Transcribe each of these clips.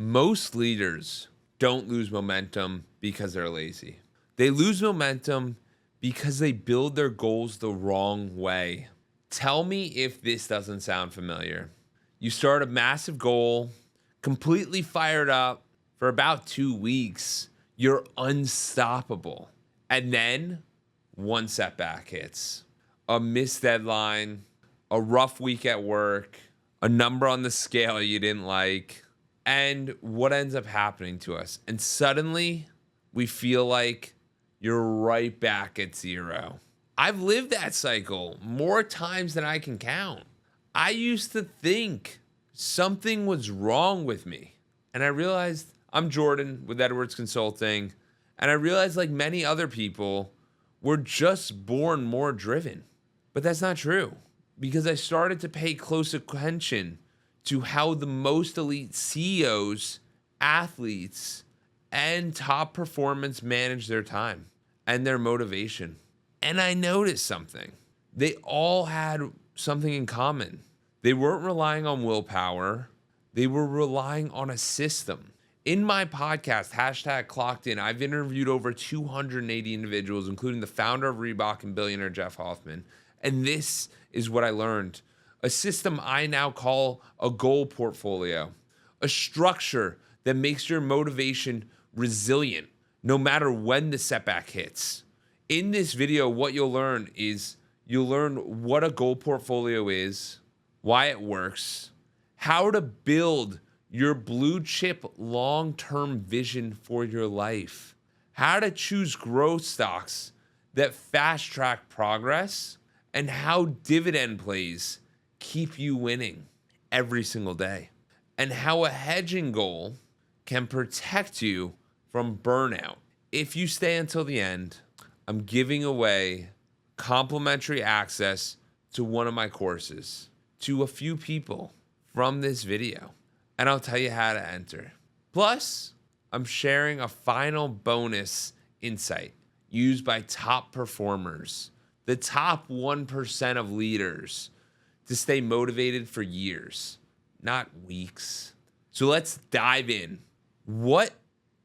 Most leaders don't lose momentum because they're lazy. They lose momentum because they build their goals the wrong way. Tell me if this doesn't sound familiar. You start a massive goal, completely fired up for about 2 weeks. You're unstoppable. And then one setback hits. A missed deadline, a rough week at work, a number on the scale you didn't like, and what ends up happening to us. And suddenly we feel like you're right back at zero. I've lived that cycle more times than I can count. I used to think something was wrong with me. And I realized I'm Jordan with Edwards Consulting. And I realized, like many other people, we're just born more driven. But that's not true, because I started to pay close attention to how the most elite CEOs, athletes, and top performance manage their time and their motivation. And I noticed something. They all had something in common. They weren't relying on willpower. They were relying on a system. In my podcast, #Clockedin, I've interviewed over 280 individuals, including the founder of Reebok and billionaire Jeff Hoffman. And this is what I learned. A system I now call a goal portfolio. A structure that makes your motivation resilient, no matter when the setback hits. In this video, what you'll learn is you'll learn what a goal portfolio is, why it works, how to build your blue chip long-term vision for your life, how to choose growth stocks that fast track progress, and how dividend plays keep you winning every single day, and how a hedging goal can protect you from burnout. If you stay until the end, I'm giving away complimentary access to one of my courses to a few people from this video, and I'll tell you how to enter. Plus, I'm sharing a final bonus insight used by top performers, the top 1% of leaders, to stay motivated for years, not weeks. So let's dive in. What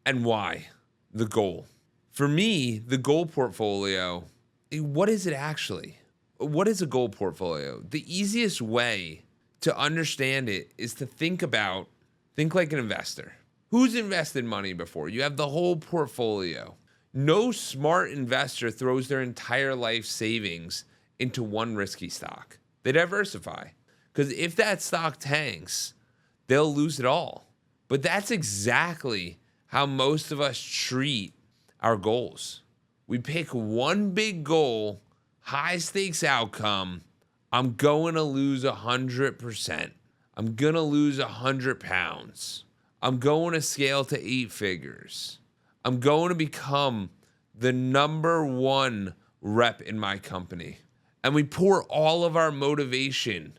and why the goal? For me, the goal portfolio, what is it actually? What is a goal portfolio? The easiest way to understand it is to think like an investor. Who's invested money before? You have the whole portfolio. No smart investor throws their entire life savings into one risky stock. They diversify, because if that stock tanks, they'll lose it all. But that's exactly how most of us treat our goals. We pick one big goal, high stakes outcome. I'm going to lose 100%. I'm going to lose 100 pounds. I'm going to scale to 8 figures. I'm going to become the #1 rep in my company. And we pour all of our motivation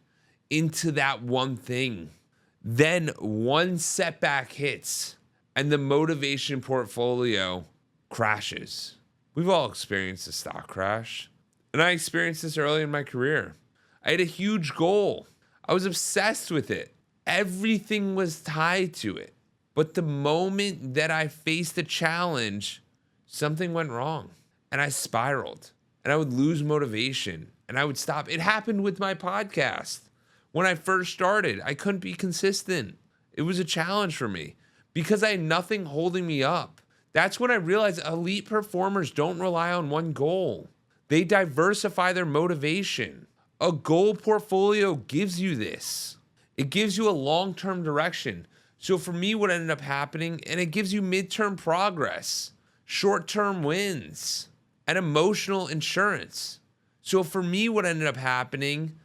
into that one thing. Then one setback hits and the motivation portfolio crashes. We've all experienced a stock crash. And I experienced this early in my career. I had a huge goal. I was obsessed with it. Everything was tied to it. But the moment that I faced a challenge, something went wrong and I spiraled and I would lose motivation and I would stop. It happened with my podcast. When I first started, I couldn't be consistent. It was a challenge for me because I had nothing holding me up. That's when I realized elite performers don't rely on one goal. They diversify their motivation. A goal portfolio gives you this. It gives you a long-term direction. So for me, what ended up happening, and it gives you midterm progress, short-term wins, and emotional insurance. So for me, what ended up happening,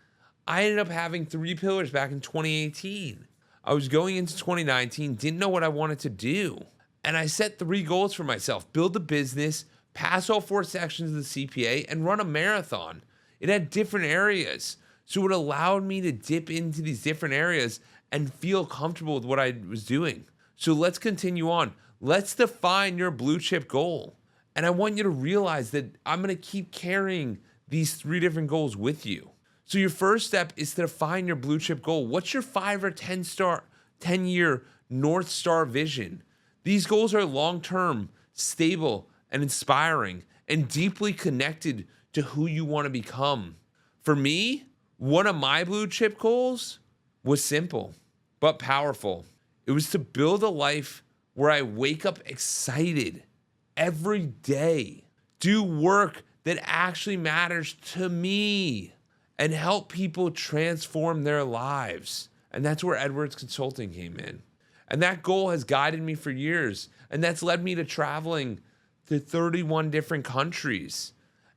I ended up having 3 pillars back in 2018. I was going into 2019, didn't know what I wanted to do. And I set 3 goals for myself: build a business, pass all 4 sections of the CPA, and run a marathon. It had different areas. So it allowed me to dip into these different areas and feel comfortable with what I was doing. So let's continue on. Let's define your blue chip goal. And I want you to realize that I'm going to keep carrying these 3 different goals with you. So your first step is to define your blue chip goal. What's your 5 or 10 year North Star vision. These goals are long-term, stable, and inspiring, and deeply connected to who you want to become. For me, one of my blue chip goals was simple but powerful. It was to build a life where I wake up excited every day, do work that actually matters to me, and help people transform their lives. And that's where Edwards Consulting came in. And that goal has guided me for years. And that's led me to traveling to 31 different countries.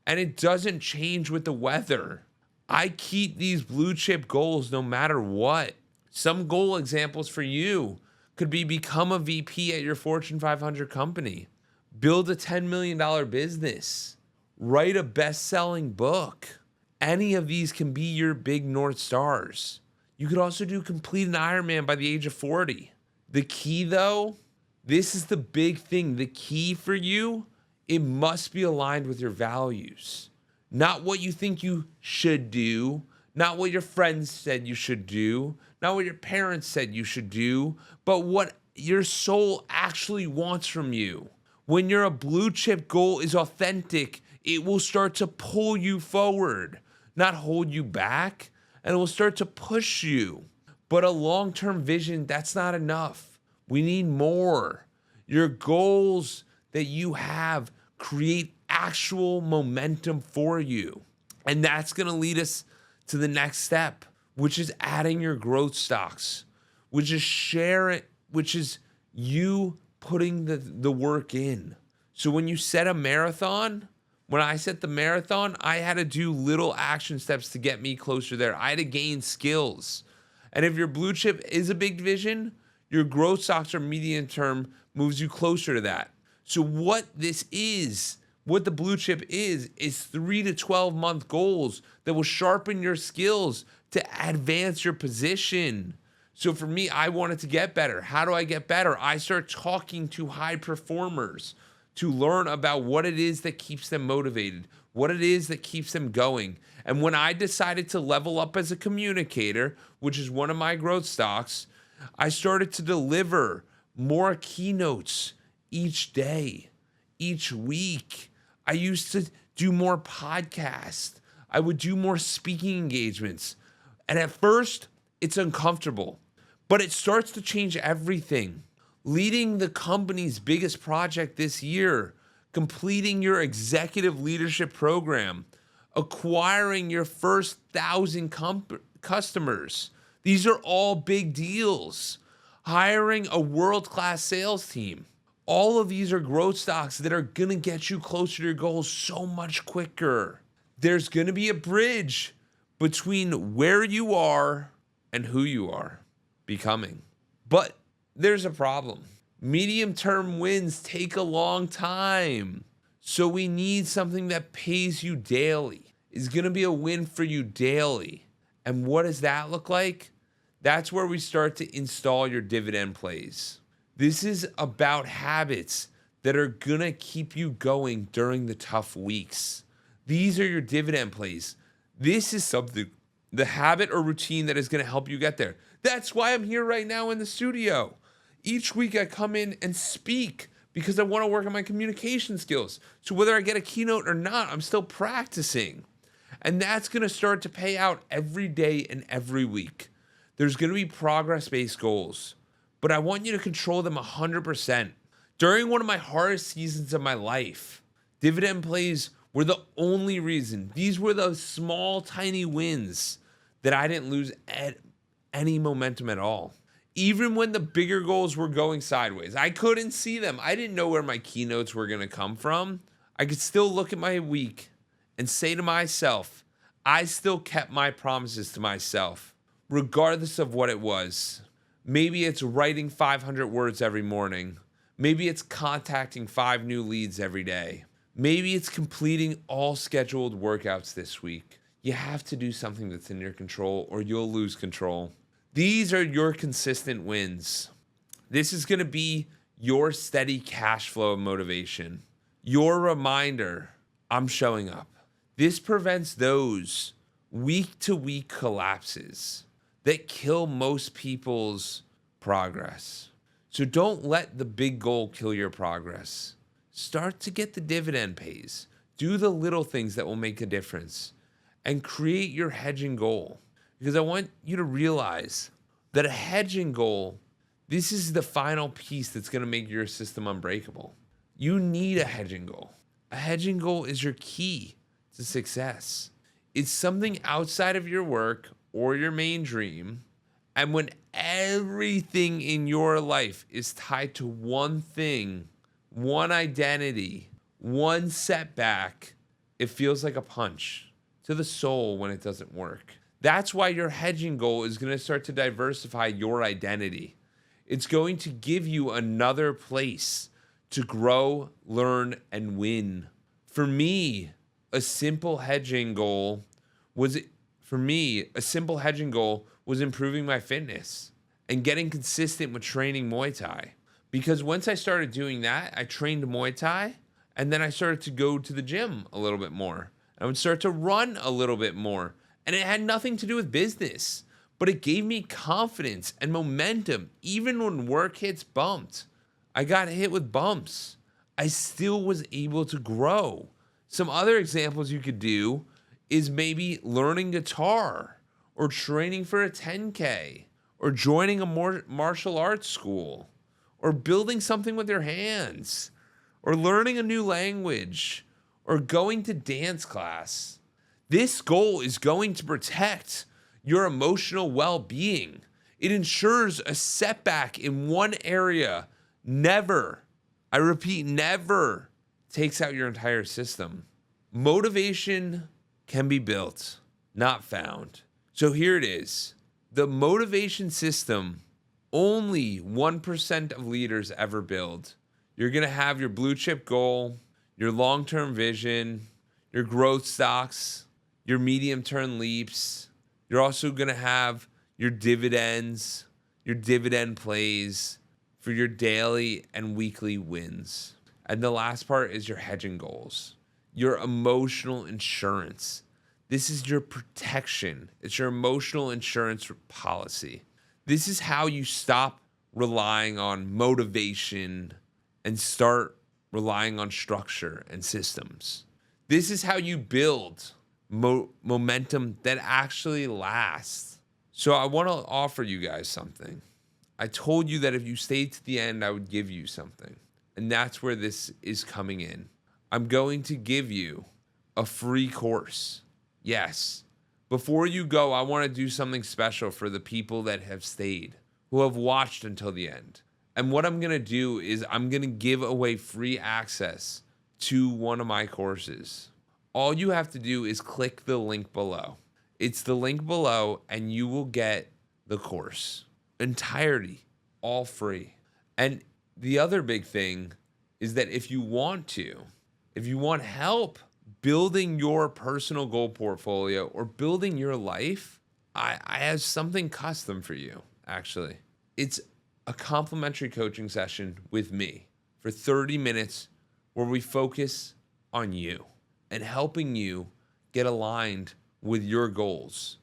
And it doesn't change with the weather. I keep these blue chip goals no matter what. Some goal examples for you could be become a VP at your Fortune 500 company, build a $10 million business, write a best-selling book. Any of these can be your big North Stars. You could also do complete an Ironman by the age of 40. The key though, this is the big thing. The key for you, it must be aligned with your values. Not what you think you should do, not what your friends said you should do, not what your parents said you should do, but what your soul actually wants from you. When your blue chip goal is authentic, it will start to pull you forward, not hold you back, and it will start to push you. But a long-term vision, that's not enough. We need more. Your goals that you have create actual momentum for you. And that's going to lead us to the next step, which is adding your growth stocks, which is you putting the work in. So when you set a marathon, when I set the marathon, I had to do little action steps to get me closer there. I had to gain skills. And if your blue chip is a big vision, your growth stocks or medium term moves you closer to that. So what the blue chip is 3 to 12 month goals that will sharpen your skills to advance your position. So for me, I wanted to get better. How do I get better? I start talking to high performers to learn about what it is that keeps them motivated, what it is that keeps them going. And when I decided to level up as a communicator, which is one of my growth stocks, I started to deliver more keynotes each day, each week. I used to do more podcasts. I would do more speaking engagements. And at first, it's uncomfortable, but it starts to change everything. Leading the company's biggest project this year, completing your executive leadership program, acquiring your first 1,000 customers. These are all big deals. Hiring a world-class sales team. All of these are growth stocks that are going to get you closer to your goals so much quicker. There's going to be a bridge between where you are and who you are becoming. But there's a problem. Medium-term wins take a long time. So we need something that pays you daily. It's going to be a win for you daily. And what does that look like? That's where we start to install your dividend plays. This is about habits that are going to keep you going during the tough weeks. These are your dividend plays. This is something, the habit or routine that is going to help you get there. That's why I'm here right now in the studio. Each week I come in and speak because I want to work on my communication skills. So whether I get a keynote or not, I'm still practicing. And that's going to start to pay out every day and every week. There's going to be progress-based goals, but I want you to control them 100%. During one of my hardest seasons of my life, dividend plays were the only reason. These were the small, tiny wins that I didn't lose any momentum at all. Even when the bigger goals were going sideways, I couldn't see them. I didn't know where my keynotes were going to come from. I could still look at my week and say to myself, I still kept my promises to myself, regardless of what it was. Maybe it's writing 500 words every morning. Maybe it's contacting 5 new leads every day. Maybe it's completing all scheduled workouts this week. You have to do something that's in your control or you'll lose control. These are your consistent wins. This is going to be your steady cash flow of motivation. Your reminder, I'm showing up. This prevents those week-to-week collapses that kill most people's progress. So don't let the big goal kill your progress. Start to get the dividend pays. Do the little things that will make a difference and create your hedging goal. Because I want you to realize that a hedging goal, this is the final piece that's going to make your system unbreakable. You need a hedging goal. A hedging goal is your key to success. It's something outside of your work or your main dream. And when everything in your life is tied to one thing, one identity, one setback, it feels like a punch to the soul when it doesn't work. That's why your hedging goal is going to start to diversify your identity. It's going to give you another place to grow, learn, and win. For me, a simple hedging goal was improving my fitness and getting consistent with training Muay Thai. Because once I started doing that, I trained Muay Thai, and then I started to go to the gym a little bit more. I would start to run a little bit more. And it had nothing to do with business, but it gave me confidence and momentum. Even when work hits bumped, I got hit with bumps, I still was able to grow. Some other examples you could do is maybe learning guitar or training for a 10K or joining a martial arts school or building something with your hands or learning a new language or going to dance class. This goal is going to protect your emotional well-being. It ensures a setback in one area never, I repeat, never takes out your entire system. Motivation can be built, not found. So here it is. The motivation system, only 1% of leaders ever build. You're going to have your blue chip goal, your long-term vision, your growth stocks, your medium-term leaps. You're also going to have your dividends, your dividend plays for your daily and weekly wins. And the last part is your hedging goals, your emotional insurance. This is your protection. It's your emotional insurance policy. This is how you stop relying on motivation and start relying on structure and systems. This is how you build momentum that actually lasts. So I want to offer you guys something. I told you that if you stayed to the end, I would give you something. And that's where this is coming in. I'm going to give you a free course. Yes. Before you go, I want to do something special for the people that have stayed, who have watched until the end. And what I'm going to do is I'm going to give away free access to one of my courses. All you have to do is click the link below. It's the link below, and you will get the course entirety, all free. And the other big thing is that if you want help building your personal goal portfolio or building your life, I have something custom for you, actually. It's a complimentary coaching session with me for 30 minutes where we focus on you and helping you get aligned with your goals.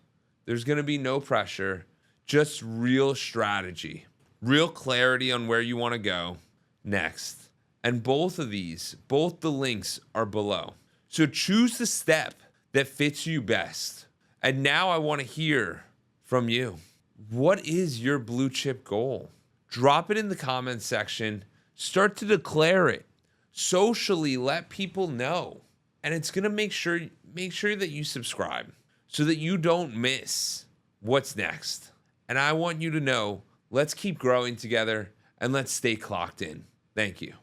There's going to be no pressure, just real strategy, real clarity on where you want to go next. And both the links are below. So choose the step that fits you best. And now I want to hear from you. What is your blue chip goal? Drop it in the comments section. Start to declare it. Socially, let people know. And it's going to make sure that you subscribe so that you don't miss what's next. And I want you to know, let's keep growing together and let's stay clocked in. Thank you.